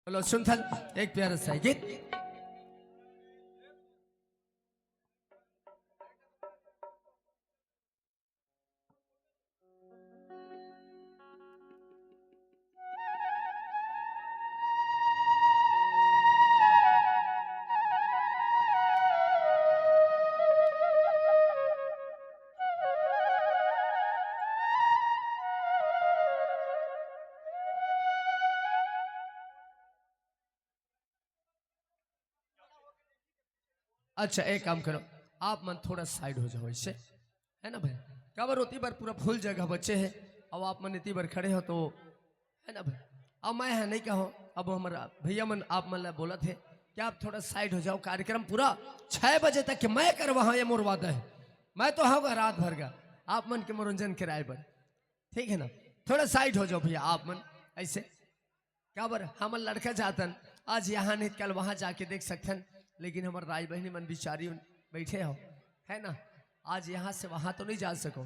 चलो सुनथल एक प्यारा सा गीत। अच्छा एक काम करो, आप मन थोड़ा साइड हो जाओ इससे, है ना भाई। कवर होती बार पूरा फुल जगह बचे है, अब आप मन इतनी बार खड़े हो तो है ना भाई। अब मैं है नहीं कहो, अब हमारा भैया मन आप मन बोला थे कि आप थोड़ा साइड हो जाओ, कार्यक्रम पूरा 6 बजे तक के मैं कर वहाँ ये मोर वादा है, मैं तो होगा रात भर का आप मन के मनोरंजन किराए पर, ठीक है ना। थोड़ा साइड हो जाओ भैया आप मन ऐसे। क्या बर हमारे लड़का जातन आज यहाँ नहीं कल वहाँ जाके देख सकते, लेकिन हमारे राय बहनी मन बिचारी बैठे हो, है ना। आज यहाँ से वहाँ तो नहीं जा सको,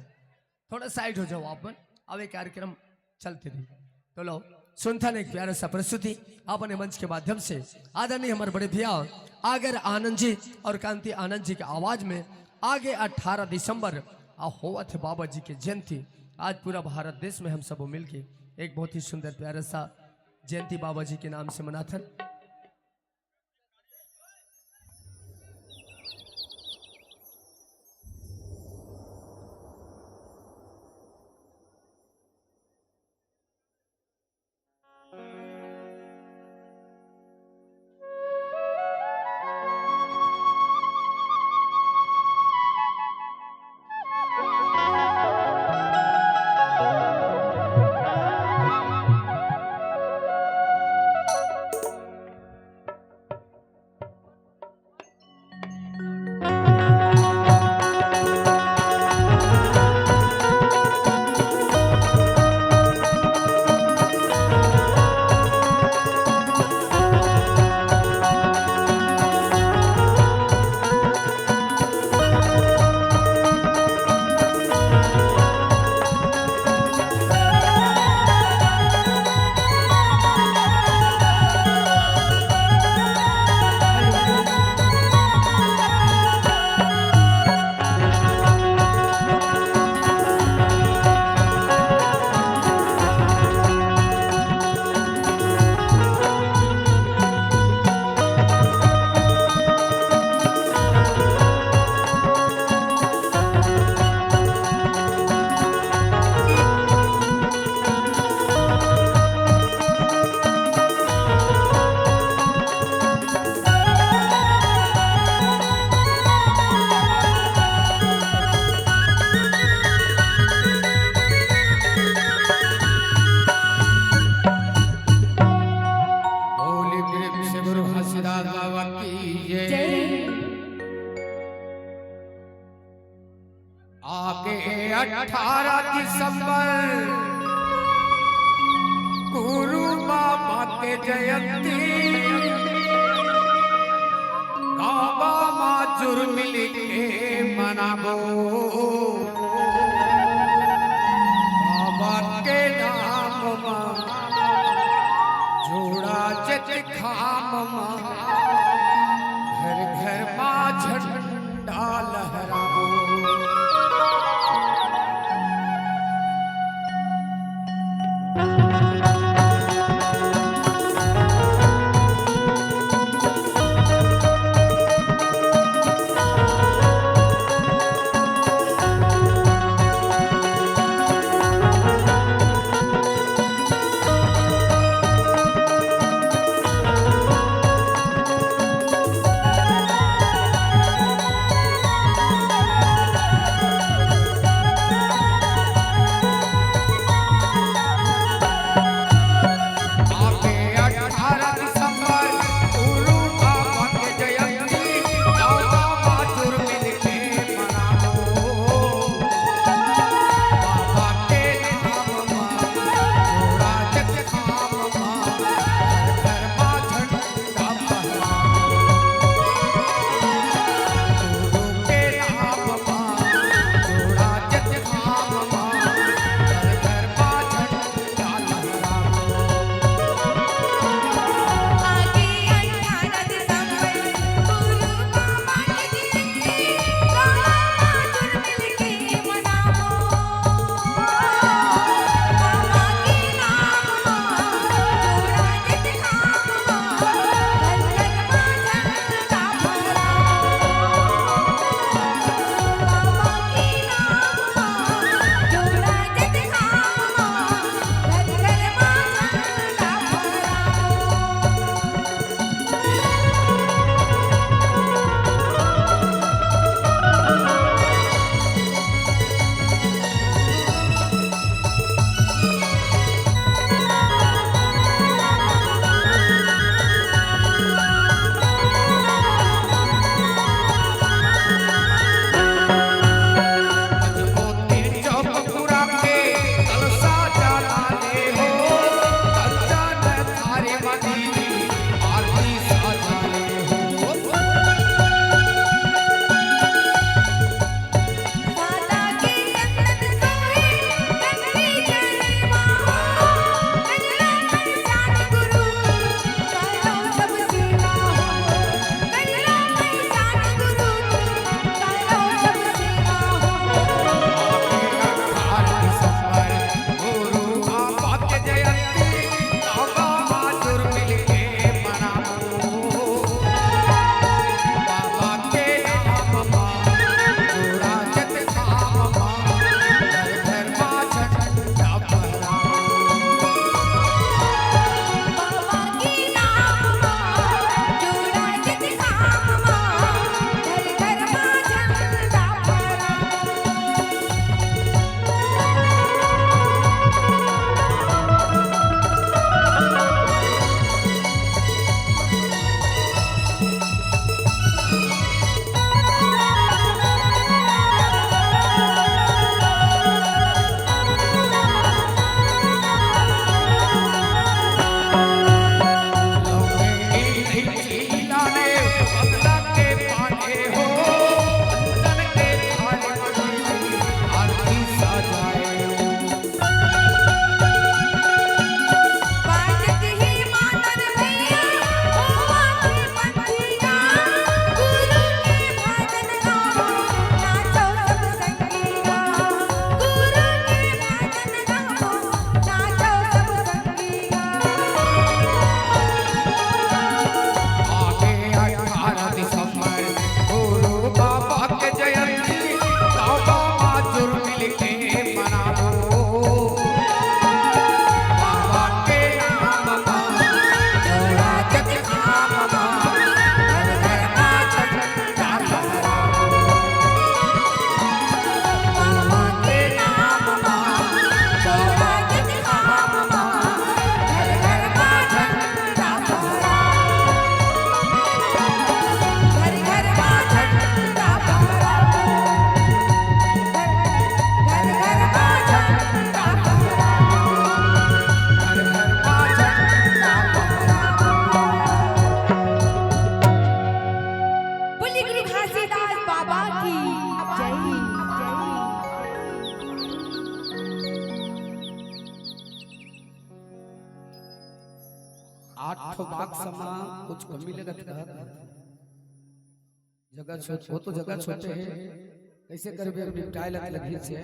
थोड़ा साइड हो जाओ आप मन। अब ये कार्यक्रम चलते रही तो लो सुनता एक प्यारा सा प्रस्तुति अपने मंच के माध्यम से आदरणीय हमारे बड़े भैया आगर आनंद जी और कांति आनंद जी की आवाज में आगे 18 दिसंबर होवा थे बाबा जी की जयंती। आज पूरा भारत देश में हम सब मिलके एक बहुत ही सुंदर प्यारा सा जयंती बाबा जी के नाम से मनाथन। आगे 18 दिसंबर गुरु बाबा के जयंती बाबा माजुर मिल के मनाबो बाबा के नाम जोड़ा जत खाम घर घर मा झंडा लहराबो। 8 बाग समा कुछ कमी लगत है जगह छोट वो तो जगह छोटे है कैसे करबे निपटाए लग लगी से